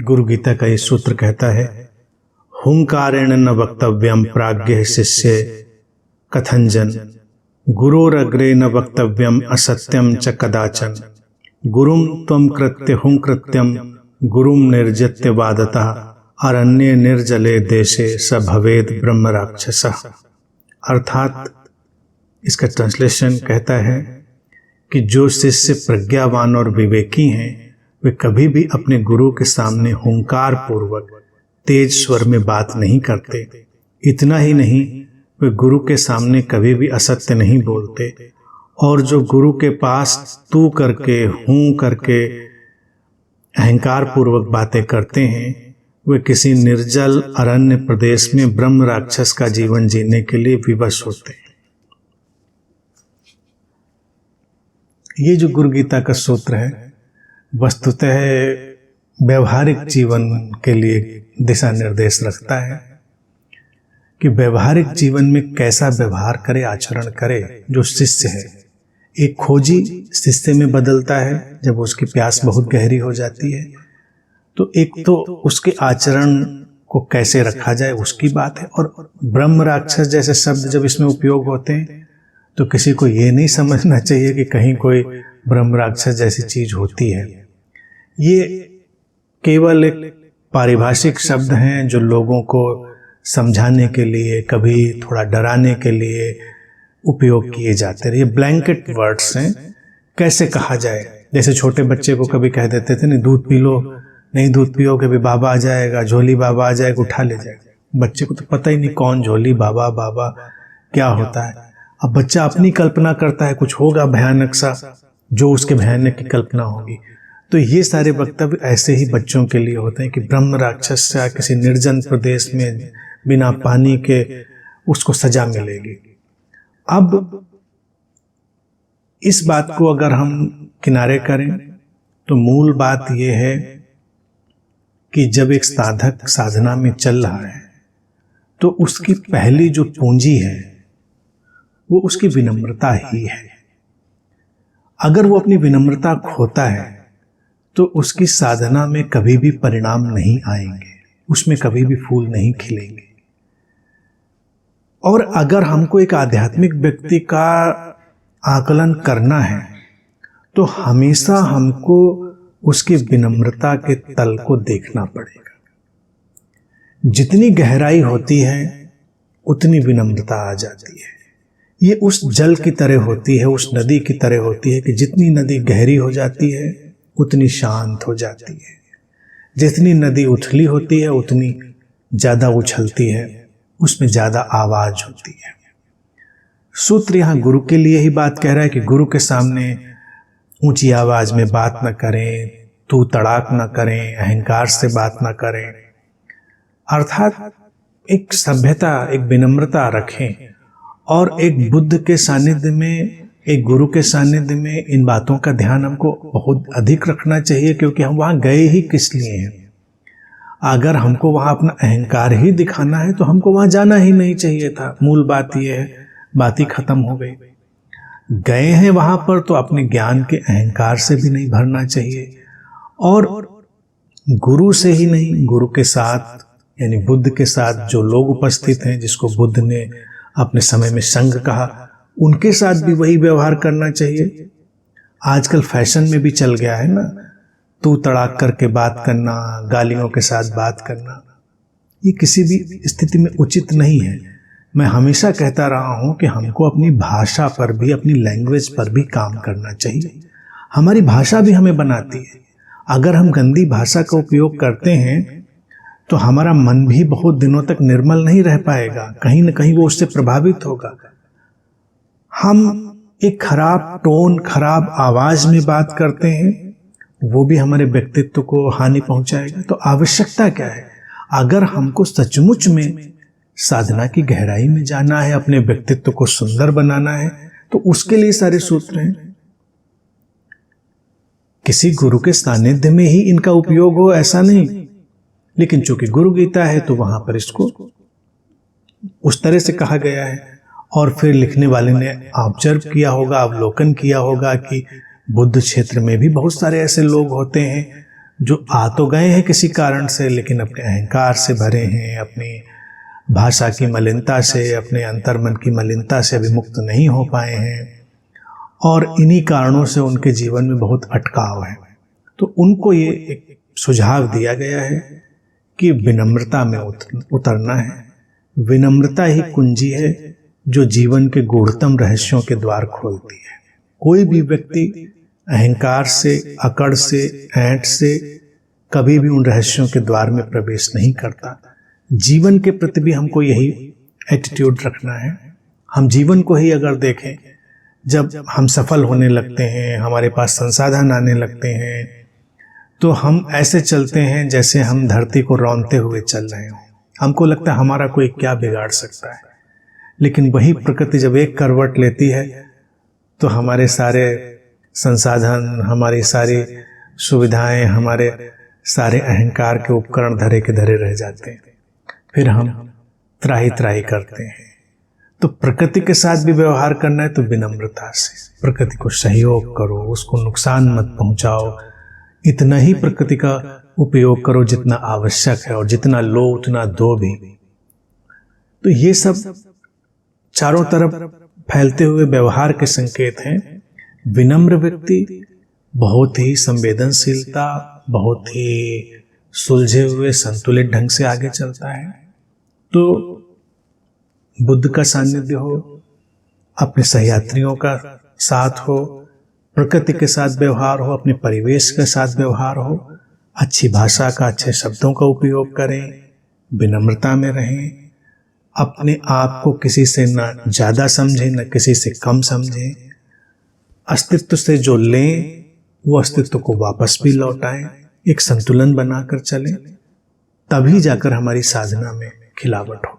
गुरु गीता का ये सूत्र कहता है, हुंकारेण न वक्तव्यम प्राज्ञ शिष्य कथंजन, गुरोरग्रे न वक्तव्यम असत्यम च कदाचन, गुरुम त्वं कृत्य हुं कृत्यम गुरुम निर्जित्य वादतः, अरण्ये निर्जले देशे स भवेद ब्रह्म राक्षसः। अर्थात इसका ट्रांसलेशन कहता है कि जो शिष्य प्रज्ञावान और विवेकी हैं वे कभी भी अपने गुरु के सामने हुंकार पूर्वक तेज स्वर में बात नहीं करते। इतना ही नहीं, वे गुरु के सामने कभी भी असत्य नहीं बोलते, और जो गुरु के पास तू करके हूं करके अहंकार पूर्वक बातें करते हैं वे किसी निर्जल अरण्य प्रदेश में ब्रह्म राक्षस का जीवन जीने के लिए विवश होते हैं। ये जो गुरु गीता का सूत्र है वस्तुतः व्यवहारिक जीवन के लिए दिशा निर्देश रखता है कि व्यवहारिक जीवन में कैसा व्यवहार करे, आचरण करे। जो शिष्य है, एक खोजी शिष्य में बदलता है जब उसकी प्यास बहुत गहरी हो जाती है, तो एक तो उसके आचरण को कैसे रखा जाए उसकी बात है, और ब्रह्म राक्षस जैसे शब्द जब इसमें उपयोग होते हैं तो किसी को ये नहीं समझना चाहिए कि कहीं कोई ब्रह्म राक्षस जैसी चीज होती है। ये केवल एक पारिभाषिक शब्द हैं जो लोगों को समझाने के लिए, कभी थोड़ा डराने के लिए उपयोग किए जाते रहे। ये ब्लैंकेट वर्ड्स हैं, कैसे कहा जाए। जैसे छोटे बच्चे को कभी कह देते थे, नहीं दूध पी लो, नहीं दूध पियोगे भी बाबा आ जाएगा, झोली बाबा आ जाएगा उठा ले जाएगा। बच्चे को तो पता ही नहीं कौन झोली बाबा, बाबा क्या होता है। अब बच्चा अपनी कल्पना करता है कुछ होगा भयानक सा, जो उसके भयानक की कल्पना होगी। तो ये सारे वक्तव्य ऐसे ही बच्चों के लिए होते हैं कि ब्रह्म राक्षस से किसी निर्जन प्रदेश में बिना पानी के उसको सजा मिलेगी। अब इस बात को अगर हम किनारे करें तो मूल बात यह है कि जब एक साधक साधना में चल रहा है तो उसकी पहली जो पूंजी है वो उसकी विनम्रता ही है। अगर वो अपनी विनम्रता खोता है तो उसकी साधना में कभी भी परिणाम नहीं आएंगे, उसमें कभी भी फूल नहीं खिलेंगे। और अगर हमको एक आध्यात्मिक व्यक्ति का आकलन करना है तो हमेशा हमको उसकी विनम्रता के तल को देखना पड़ेगा। जितनी गहराई होती है उतनी विनम्रता आ जाती है। ये उस जल की तरह होती है, उस नदी की तरह होती है कि जितनी नदी गहरी हो जाती है उतनी शांत हो जाती है। जितनी नदी उथली होती है उतनी ज्यादा उछलती है, उसमें ज्यादा आवाज होती है। सूत्र यहां गुरु के लिए ही बात कह रहा है कि गुरु के सामने ऊंची आवाज में बात न करें, तू तड़ाक न करें, अहंकार से बात न करें। अर्थात एक सभ्यता, एक विनम्रता रखें, और एक बुद्ध के सानिध्य में, एक गुरु के सानिध्य में इन बातों का ध्यान हमको बहुत अधिक रखना चाहिए, क्योंकि हम वहां गए ही किस लिए हैं। अगर हमको वहां अपना अहंकार ही दिखाना है तो हमको वहां जाना ही नहीं चाहिए था। मूल बात यह है, बात ही खत्म हो गई। गए हैं वहां पर तो अपने ज्ञान के अहंकार से भी नहीं भरना चाहिए, और गुरु से ही नहीं, गुरु के साथ यानी बुद्ध के साथ जो लोग उपस्थित हैं, जिसको बुद्ध ने अपने समय में संघ कहा, उनके साथ भी वही व्यवहार करना चाहिए। आजकल फैशन में भी चल गया है ना, तू तड़ाक करके बात करना, गालियों के साथ बात करना, ये किसी भी स्थिति में उचित नहीं है। मैं हमेशा कहता रहा हूं कि हमको अपनी भाषा पर भी, अपनी लैंग्वेज पर भी काम करना चाहिए। हमारी भाषा भी हमें बनाती है। अगर हम गंदी भाषा का उपयोग करते हैं तो हमारा मन भी बहुत दिनों तक निर्मल नहीं रह पाएगा, कहीं ना कहीं वो उससे प्रभावित होगा। हम एक खराब टोन, खराब आवाज में बात करते हैं, वो भी हमारे व्यक्तित्व को हानि पहुंचाएगा। तो आवश्यकता क्या है? अगर हमको सचमुच में साधना की गहराई में जाना है, अपने व्यक्तित्व को सुंदर बनाना है, तो उसके लिए सारे सूत्र हैं। किसी गुरु के सानिध्य में ही इनका उपयोग हो ऐसा नहीं, लेकिन चूंकि गुरु गीता है तो वहां पर इसको उस तरह से कहा गया है। और फिर लिखने वाले ने ऑब्जर्व किया होगा, अवलोकन किया होगा कि बुद्ध क्षेत्र में भी बहुत सारे ऐसे लोग होते हैं जो आ तो गए हैं किसी कारण से, लेकिन अपने अहंकार से भरे हैं, अपनी भाषा की मलिनता से, अपने अंतर्मन की मलिनता से अभी मुक्त नहीं हो पाए हैं, और इन्हीं कारणों से उनके जीवन में बहुत अटकाव है। तो उनको ये एक सुझाव दिया गया है कि विनम्रता में उतरना है। विनम्रता ही कुंजी है जो जीवन के गूढ़तम रहस्यों के द्वार खोलती है। कोई भी व्यक्ति अहंकार से, अकड़ से, ऐंठ से कभी भी उन रहस्यों के द्वार में प्रवेश नहीं करता। जीवन के प्रति भी हमको यही एटीट्यूड रखना है। हम जीवन को ही अगर देखें, जब हम सफल होने लगते हैं, हमारे पास संसाधन आने लगते हैं, तो हम ऐसे चलते हैं जैसे हम धरती को रौंदते हुए चल रहे हों। हमको लगता है हमारा कोई क्या बिगाड़ सकता है, लेकिन वही प्रकृति जब एक करवट लेती है तो हमारे सारे संसाधन, हमारी सारी सुविधाएं, हमारे सारे अहंकार के उपकरण धरे के धरे रह जाते हैं। फिर हम त्राही त्राही करते हैं। तो प्रकृति के साथ भी व्यवहार करना है तो विनम्रता से प्रकृति को सहयोग करो, उसको नुकसान मत पहुंचाओ। इतना ही प्रकृति का उपयोग करो जितना आवश्यक है, और जितना लो उतना दो भी। तो ये सब चारों तरफ फैलते हुए व्यवहार के संकेत हैं। विनम्र व्यक्ति बहुत ही संवेदनशीलता, बहुत ही सुलझे हुए संतुलित ढंग से आगे चलता है। तो बुद्ध का सानिध्य हो, अपने सहयात्रियों का साथ हो, प्रकृति के साथ व्यवहार हो, अपने परिवेश के साथ व्यवहार हो, अच्छी भाषा का, अच्छे शब्दों का उपयोग करें, विनम्रता में रहें, अपने आप को किसी से न ज़्यादा समझें न किसी से कम समझें, अस्तित्व से जो लें वो अस्तित्व को वापस भी लौटाएं, एक संतुलन बनाकर चलें, तभी जाकर हमारी साधना में खिलावट हो।